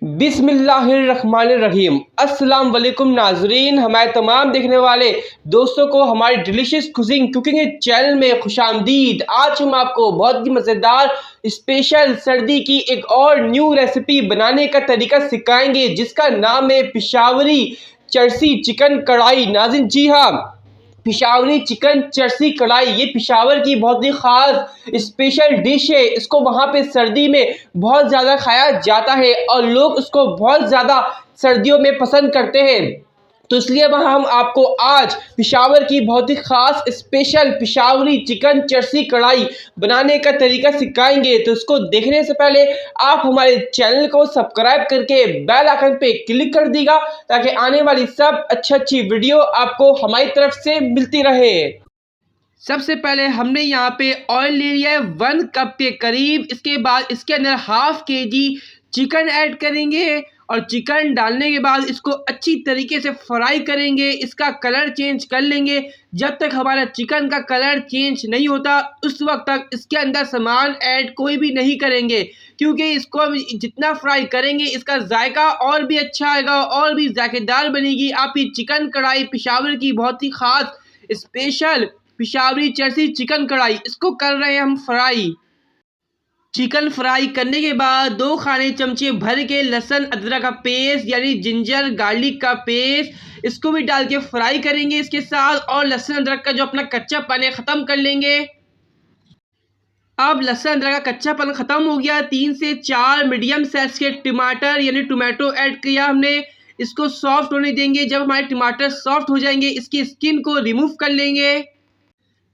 बिस्मिल्लाहिर्रहमानिर्रहीम। अस्सलाम वालेकुम नाजरीन, हमारे तमाम देखने वाले दोस्तों को हमारी डिलीशियस कुकिंग चैनल में खुशामदीद। आज हम आपको बहुत ही मज़ेदार स्पेशल सर्दी की एक और न्यू रेसिपी बनाने का तरीका सिखाएंगे, जिसका नाम है पिशावरी चरसी चिकन कढ़ाई। नाज़रीन, जी हाँ, पिशावरी चिकन चरसी कढ़ाई ये पिशावर की बहुत ही ख़ास स्पेशल डिश है। इसको वहाँ पे सर्दी में बहुत ज़्यादा खाया जाता है और लोग उसको बहुत ज़्यादा सर्दियों में पसंद करते हैं। तो इसलिए हम आपको आज पिशावर की बहुत ही ख़ास स्पेशल पिशावरी चिकन चरसी कढ़ाई बनाने का तरीका सिखाएंगे। तो इसको देखने से पहले आप हमारे चैनल को सब्सक्राइब करके बेल आइकन पे क्लिक कर दीजिएगा, ताकि आने वाली सब अच्छी वीडियो आपको हमारी तरफ से मिलती रहे। सबसे पहले हमने यहाँ पे ऑयल ले लिया है 1 कप के करीब। इसके बाद इसके अंदर ½ kg चिकन ऐड करेंगे और चिकन डालने के बाद इसको अच्छी तरीके से फ्राई करेंगे। इसका कलर चेंज कर लेंगे। जब तक हमारा चिकन का कलर चेंज नहीं होता उस वक्त तक इसके अंदर सामान ऐड कोई भी नहीं करेंगे, क्योंकि इसको हम जितना फ्राई करेंगे इसका जायका और भी अच्छा आएगा और भी जायकेदार बनेगी आपकी चिकन कढ़ाई। पिशावर की बहुत ही ख़ास स्पेशल पिशावरी चरसी चिकन कढ़ाई, इसको कर रहे हैं हम फ्राई। चिकन फ्राई करने के बाद 2 खाने चमचे भर के लहसुन अदरक का पेस्ट यानी जिंजर गार्लिक का पेस्ट, इसको भी डाल के फ्राई करेंगे इसके साथ, और लहसुन अदरक का जो अपना कच्चापन है ख़त्म कर लेंगे। अब लहसुन अदरक का कच्चापन ख़त्म हो गया। 3 से 4 मीडियम साइज़ के टमाटर यानी टोमेटो ऐड किया हमने। इसको सॉफ्ट होने देंगे। जब हमारे टमाटर सॉफ्ट हो जाएंगे इसकी स्किन को रिमूव कर लेंगे।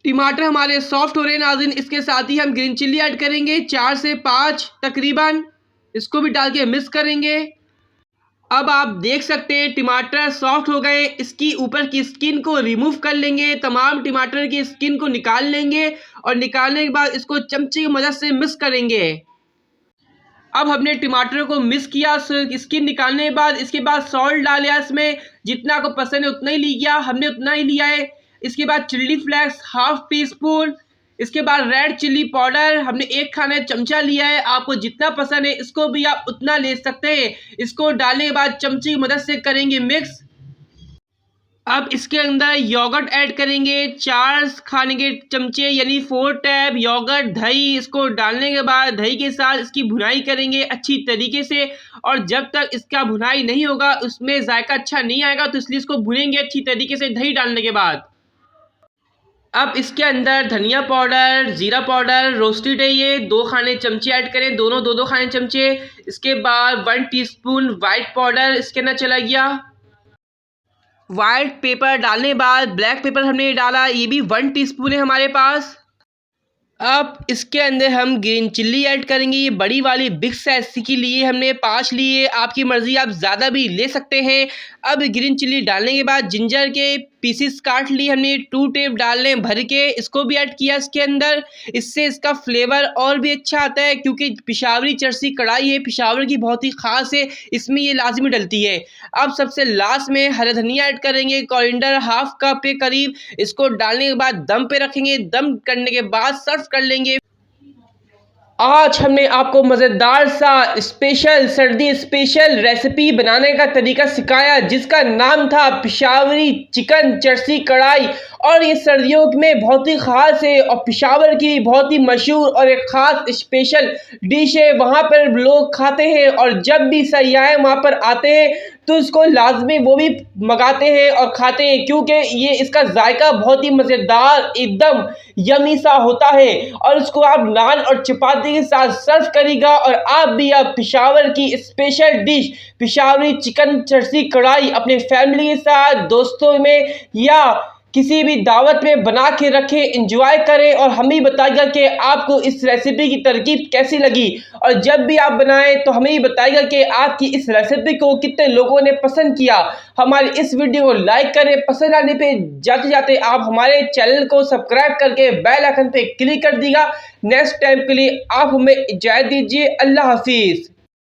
टमाटर हमारे सॉफ्ट हो रहे हैं नाज़रीन। इसके साथ ही हम ग्रीन चिल्ली ऐड करेंगे 4 से 5 तकरीबन, इसको भी डाल के मिक्स करेंगे। अब आप देख सकते हैं टमाटर सॉफ्ट हो गए। इसकी ऊपर की स्किन को रिमूव कर लेंगे, तमाम टमाटर की स्किन को निकाल लेंगे और निकालने के बाद इसको चमचे की मदद से मिक्स करेंगे। अब हमने टमाटर को मिक्स किया स्किन निकालने के बाद। इसके बाद सॉल्ट डाला इसमें, जितना आपको पसंद है उतना ही लिया, हमने उतना ही लिया है। इसके बाद चिल्ली फ्लेक्स ½ टीस्पून। इसके बाद रेड चिल्ली पाउडर हमने 1 खाने चमचा लिया है। आपको जितना पसंद है इसको भी आप उतना ले सकते हैं। इसको डालने के बाद चमचे की मदद से करेंगे मिक्स। अब इसके अंदर योगर्ट ऐड करेंगे 4 खाने के चमचे यानी 4 टैब योगर्ट दही। इसको डालने के बाद दही के साथ इसकी भुनाई करेंगे अच्छी तरीके से, और जब तक इसका भुनाई नहीं होगा उसमें जायका अच्छा नहीं आएगा, तो इसलिए इसको भुनेंगे अच्छी तरीके से दही डालने के बाद। अब इसके अंदर धनिया पाउडर, ज़ीरा पाउडर रोस्टेड है ये 2 खाने चमचे ऐड करें, दोनों 2-2 खाने चमचे। इसके बाद 1 टीस्पून वाइट पाउडर इसके अंदर चला गया। वाइट पेपर डालने के बाद ब्लैक पेपर हमने डाला, ये भी 1 टीस्पून है हमारे पास। अब इसके अंदर हम ग्रीन चिल्ली ऐड करेंगे। ये बड़ी वाली बिग साइज की लिए हमने 5 लिए, आपकी मर्ज़ी आप ज़्यादा भी ले सकते हैं। अब ग्रीन चिल्ली डालने के बाद जिंजर के पीसेस काट लिए हमने 2 टेप डालने भर के, इसको भी ऐड किया इसके अंदर। इससे इसका फ्लेवर और भी अच्छा आता है, क्योंकि पिशावरी चरसी कढ़ाई है पिशावर की बहुत ही ख़ास है, इसमें ये लाजमी डलती है। अब सबसे लास्ट में हरा धनिया ऐड करेंगे, कोरिएंडर ½ कप के करीब। इसको डालने के बाद दम पे रखेंगे, दम करने के बाद सर्व कर लेंगे। आज हमने आपको मज़ेदार सा स्पेशल सर्दी स्पेशल रेसिपी बनाने का तरीका सिखाया, जिसका नाम था पिशावरी चिकन चरसी कढ़ाई, और ये सर्दियों में बहुत ही ख़ास है और पिशावर की बहुत ही मशहूर और एक ख़ास स्पेशल डिश है। वहाँ पर लोग खाते हैं और जब भी सयाह वहाँ पर आते हैं तो इसको लाजमी वो भी मंगाते हैं और खाते हैं, क्योंकि ये इसका जायका बहुत ही मज़ेदार एकदम यमी सा होता है। और इसको आप नान और चपाती के साथ सर्व करिएगा, और आप भी आप पिशावर की स्पेशल डिश पिशावरी चिकन चरसी कढ़ाई अपने फैमिली के साथ, दोस्तों में या किसी भी दावत में बना के रखें, एंजॉय करें, और हमें बताइएगा कि आपको इस रेसिपी की तरकीब कैसी लगी। और जब भी आप बनाएं तो हमें ही बताइएगा कि आपकी इस रेसिपी को कितने लोगों ने पसंद किया। हमारी इस वीडियो को लाइक करें, पसंद आने पे जाते जाते आप हमारे चैनल को सब्सक्राइब करके बेल आइकन पे क्लिक कर दीजिएगा। नेक्स्ट टाइम के लिए आप हमें इजाज़त दीजिए। अल्लाह हाफिज़।